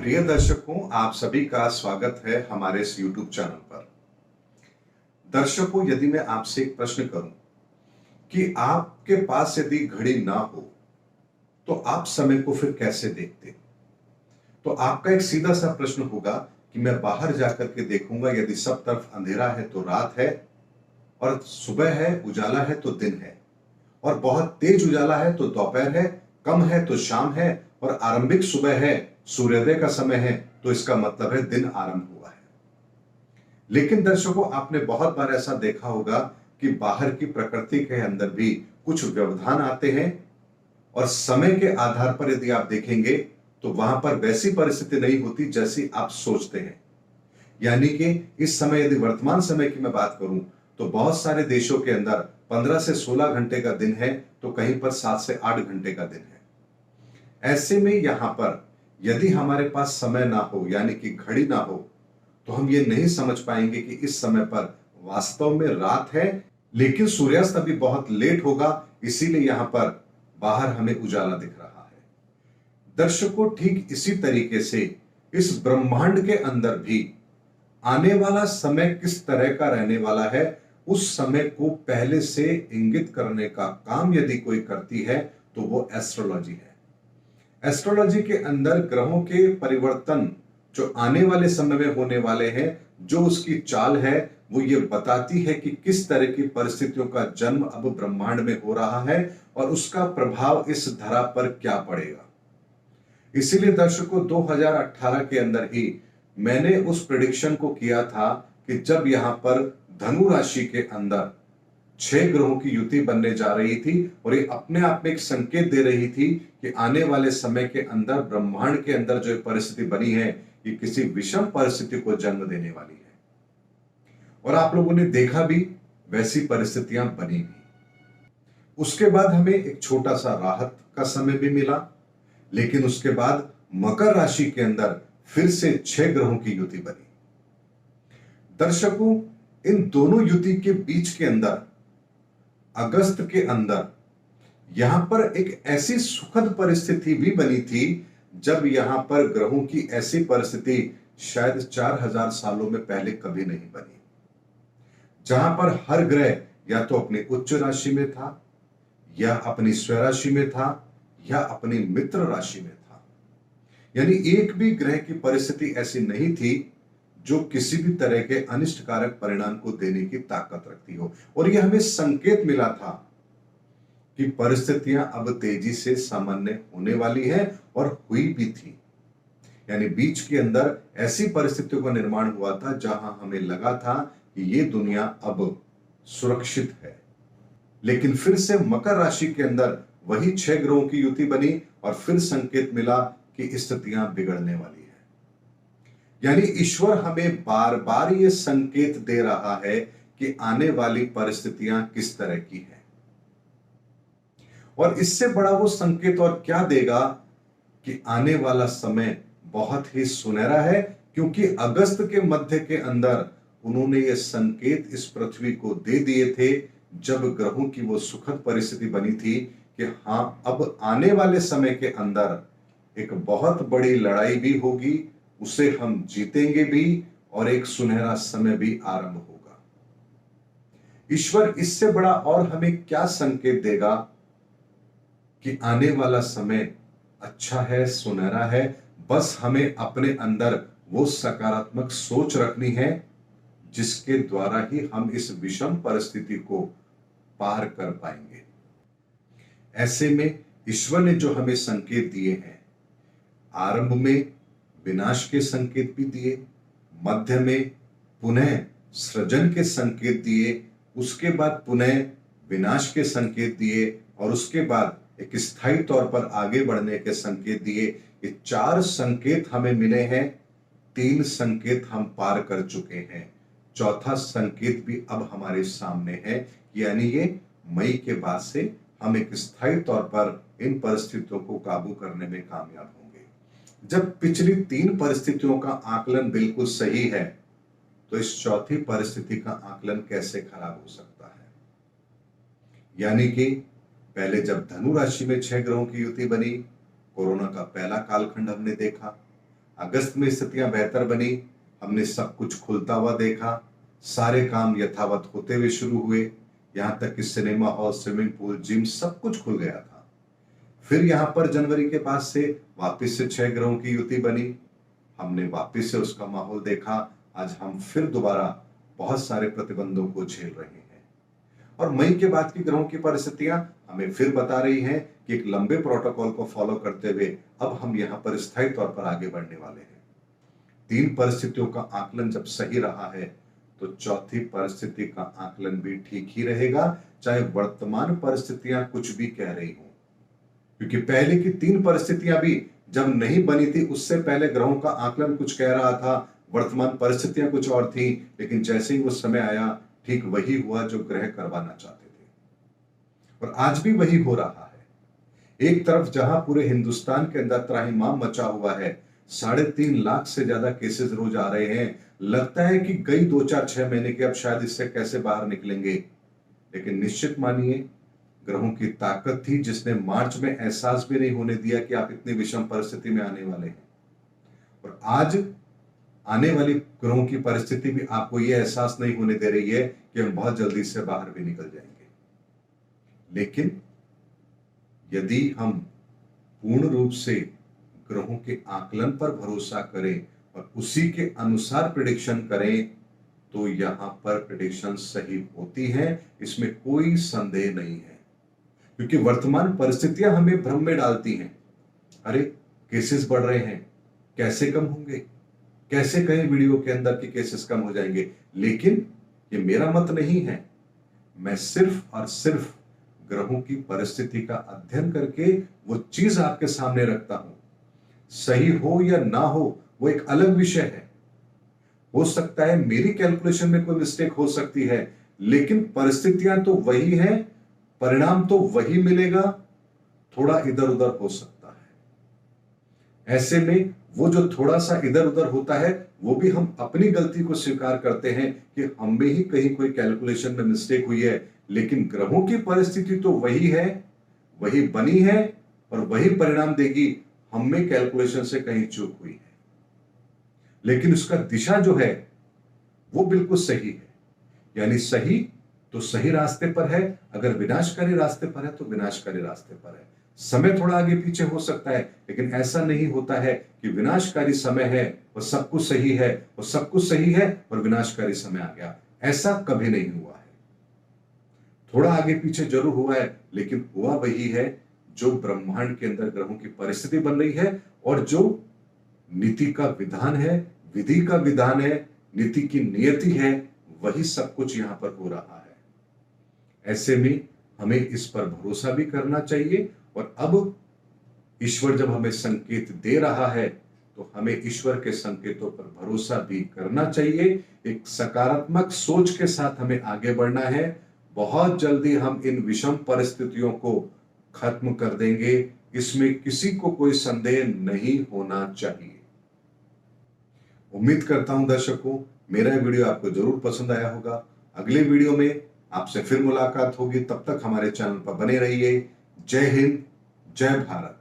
प्रिय दर्शकों, आप सभी का स्वागत है हमारे इस YouTube चैनल पर। दर्शकों, यदि मैं आपसे एक प्रश्न करूं कि आपके पास यदि घड़ी ना हो तो आप समय को फिर कैसे देखते? तो आपका एक सीधा सा प्रश्न होगा कि मैं बाहर जाकर के देखूंगा, यदि सब तरफ अंधेरा है तो रात है, और सुबह है, उजाला है तो दिन है, और बहुत तेज उजाला है तो दोपहर है, कम है तो शाम है, और आरंभिक सुबह है, सूर्योदय का समय है, तो इसका मतलब है दिन आरंभ हुआ है। लेकिन दर्शकों, आपने बहुत बार ऐसा देखा होगा कि बाहर की प्रकृति के अंदर भी कुछ व्यवधान आते हैं, और समय के आधार पर यदि आप देखेंगे तो वहां पर वैसी परिस्थिति नहीं होती जैसी आप सोचते हैं। यानी कि इस समय, यदि वर्तमान समय की मैं बात करूं, तो बहुत सारे देशों के अंदर 15 से 16 घंटे का दिन है, तो कहीं पर 7 से 8 घंटे का दिन है। ऐसे में यहां पर यदि हमारे पास समय ना हो, यानी कि घड़ी ना हो, तो हम ये नहीं समझ पाएंगे कि इस समय पर वास्तव में रात है, लेकिन सूर्यास्त अभी बहुत लेट होगा, इसीलिए यहां पर बाहर हमें उजाला दिख रहा है। दर्शकों, ठीक इसी तरीके से इस ब्रह्मांड के अंदर भी आने वाला समय किस तरह का रहने वाला है, उस समय को पहले से इंगित करने का काम यदि कोई करती है तो वो एस्ट्रोलॉजी है। एस्ट्रोलॉजी के अंदर ग्रहों के परिवर्तन जो आने वाले समय में होने वाले हैं, जो उसकी चाल है, वो ये बताती है कि किस तरह की परिस्थितियों का जन्म अब ब्रह्मांड में हो रहा है और उसका प्रभाव इस धरा पर क्या पड़ेगा। इसीलिए दर्शकों, 2018 के अंदर ही मैंने उस प्रेडिक्शन को किया था कि जब यहां पर धनु राशि के अंदर 6 ग्रहों की युति बनने जा रही थी, और ये अपने आप में एक संकेत दे रही थी कि आने वाले समय के अंदर ब्रह्मांड के अंदर जो परिस्थिति बनी है, ये किसी विषम परिस्थिति को जन्म देने वाली है। और आप लोगों ने देखा भी, वैसी परिस्थितियां बनी भी। उसके बाद हमें एक छोटा सा राहत का समय भी मिला, लेकिन उसके बाद मकर राशि के अंदर फिर से 6 ग्रहों की युति बनी। दर्शकों, इन दोनों युति के बीच के अंदर अगस्त के अंदर यहां पर एक ऐसी सुखद परिस्थिति भी बनी थी, जब यहां पर ग्रहों की ऐसी परिस्थिति शायद 4000 सालों में पहले कभी नहीं बनी, जहां पर हर ग्रह या तो अपनी उच्च राशि में था, या अपनी स्वराशि में था, या अपनी मित्र राशि में था। यानी एक भी ग्रह की परिस्थिति ऐसी नहीं थी जो किसी भी तरह के अनिष्टकारक परिणाम को देने की ताकत रखती हो। और यह हमें संकेत मिला था कि परिस्थितियां अब तेजी से सामान्य होने वाली हैं, और हुई भी थी। यानी बीच के अंदर ऐसी परिस्थितियों का निर्माण हुआ था जहां हमें लगा था कि ये दुनिया अब सुरक्षित है। लेकिन फिर से मकर राशि के अंदर वही 6 ग्रहों की युति बनी, और फिर संकेत मिला कि स्थितियां बिगड़ने वाली है। यानी ईश्वर हमें बार बार ये संकेत दे रहा है कि आने वाली परिस्थितियां किस तरह की हैं। और इससे बड़ा वो संकेत और क्या देगा कि आने वाला समय बहुत ही सुनहरा है, क्योंकि अगस्त के मध्य के अंदर उन्होंने ये संकेत इस पृथ्वी को दे दिए थे, जब ग्रहों की वो सुखद परिस्थिति बनी थी कि हां, अब आने वाले समय के अंदर एक बहुत बड़ी लड़ाई भी होगी, उसे हम जीतेंगे भी, और एक सुनहरा समय भी आरंभ होगा। ईश्वर इससे बड़ा और हमें क्या संकेत देगा कि आने वाला समय अच्छा है, सुनहरा है। बस हमें अपने अंदर वो सकारात्मक सोच रखनी है, जिसके द्वारा ही हम इस विषम परिस्थिति को पार कर पाएंगे। ऐसे में ईश्वर ने जो हमें संकेत दिए हैं, आरंभ में विनाश के संकेत भी दिए, मध्य में पुनः सृजन के संकेत दिए, उसके बाद पुनः विनाश के संकेत दिए, और उसके बाद एक स्थायी तौर पर आगे बढ़ने के संकेत दिए। ये 4 संकेत हमें मिले हैं, 3 संकेत हम पार कर चुके हैं, चौथा संकेत भी अब हमारे सामने है। यानी ये मई के बाद से हम एक स्थायी तौर पर इन परिस्थितियों को काबू करने में कामयाब होंगे। जब पिछली 3 परिस्थितियों का आकलन बिल्कुल सही है, तो इस चौथी परिस्थिति का आकलन कैसे खराब हो सकता है। यानी कि पहले जब धनु राशि में 6 ग्रहों की युति बनी, कोरोना का पहला कालखंड हमने देखा। अगस्त में स्थितियां बेहतर बनी, हमने सब कुछ खुलता हुआ देखा, सारे काम यथावत होते हुए शुरू हुए, यहां तक कि cinema hall, swimming pool, gym सब कुछ खुल गया था। फिर यहां पर जनवरी के बाद से वापस से 6 ग्रहों की युति बनी, हमने वापस से उसका माहौल देखा। आज हम फिर दोबारा बहुत सारे प्रतिबंधों को झेल रहे हैं और मई के बाद की ग्रहों की परिस्थितियां हमें फिर बता रही हैं कि एक लंबे प्रोटोकॉल को फॉलो करते हुए अब हम यहां पर स्थायी तौर पर आगे बढ़ने वाले हैं। 3 परिस्थितियों का आकलन जब सही रहा है तो चौथी परिस्थिति का आकलन भी ठीक ही रहेगा, चाहे वर्तमान परिस्थितियां कुछ भी कह रही हो। क्योंकि पहले की 3 परिस्थितियां भी जब नहीं बनी थी, उससे पहले ग्रहों का आकलन कुछ कह रहा था, वर्तमान परिस्थितियां कुछ और थी, लेकिन जैसे ही वो समय आया ठीक वही हुआ जो ग्रह करवाना चाहते थे और आज भी वही हो रहा है। एक तरफ जहां पूरे हिंदुस्तान के अंदर त्राहिमाम मचा हुआ है, 3.5 लाख से ज्यादा केसेस रोज आ रहे हैं, लगता है कि गई 2-4-6 महीने के अब शायद इससे कैसे बाहर निकलेंगे, लेकिन निश्चित मानिए ग्रहों की ताकत थी जिसने मार्च में एहसास भी नहीं होने दिया कि आप इतनी विषम परिस्थिति में आने वाले हैं और आज आने वाली ग्रहों की परिस्थिति भी आपको यह एहसास नहीं होने दे रही है कि हम बहुत जल्दी से बाहर भी निकल जाएंगे। लेकिन यदि हम पूर्ण रूप से ग्रहों के आकलन पर भरोसा करें और उसी के अनुसार प्रेडिक्शन करें तो यहां पर प्रेडिक्शन सही होती है, इसमें कोई संदेह नहीं है। क्योंकि वर्तमान परिस्थितियां हमें भ्रम में डालती हैं। अरे केसेस बढ़ रहे हैं, कैसे कम होंगे, कैसे कहें वीडियो के अंदर कि केसेस कम हो जाएंगे, लेकिन ये मेरा मत नहीं है। मैं सिर्फ और सिर्फ ग्रहों की परिस्थिति का अध्ययन करके वो चीज आपके सामने रखता हूं। सही हो या ना हो वो एक अलग विषय है। हो सकता है मेरी कैलकुलेशन में कोई मिस्टेक हो सकती है, लेकिन परिस्थितियां तो वही हैं, परिणाम तो वही मिलेगा, थोड़ा इधर उधर हो सकता है। ऐसे में वो जो थोड़ा सा इधर उधर होता है वो भी हम अपनी गलती को स्वीकार करते हैं कि हम में ही कहीं कोई कैलकुलेशन में मिस्टेक हुई है, लेकिन ग्रहों की परिस्थिति तो वही है, वही बनी है और वही परिणाम देगी। हम में कैलकुलेशन से कहीं चूक हुई है, लेकिन उसका दिशा जो है वो बिल्कुल सही है। यानी सही तो सही रास्ते पर है, अगर विनाशकारी रास्ते पर है तो विनाशकारी रास्ते पर है। समय थोड़ा आगे पीछे हो सकता है, लेकिन ऐसा नहीं होता है कि विनाशकारी समय है और सब कुछ सही है और सब कुछ सही है और विनाशकारी समय आ गया। ऐसा कभी नहीं हुआ है। थोड़ा आगे पीछे जरूर हुआ है, लेकिन हुआ वही है जो ब्रह्मांड के अंदर ग्रहों की परिस्थिति बन रही है और जो नीति का विधान है, विधि का विधान है, नीति की नियति है, वही सब कुछ यहां पर हो रहा है। ऐसे में हमें इस पर भरोसा भी करना चाहिए और अब ईश्वर जब हमें संकेत दे रहा है तो हमें ईश्वर के संकेतों पर भरोसा भी करना चाहिए। एक सकारात्मक सोच के साथ हमें आगे बढ़ना है। बहुत जल्दी हम इन विषम परिस्थितियों को खत्म कर देंगे, इसमें किसी को कोई संदेह नहीं होना चाहिए। उम्मीद करता हूं दर्शकों मेरा वीडियो आपको जरूर पसंद आया होगा। अगले वीडियो में आपसे फिर मुलाकात होगी, तब तक हमारे चैनल पर बने रहिए। जय हिंद, जय भारत।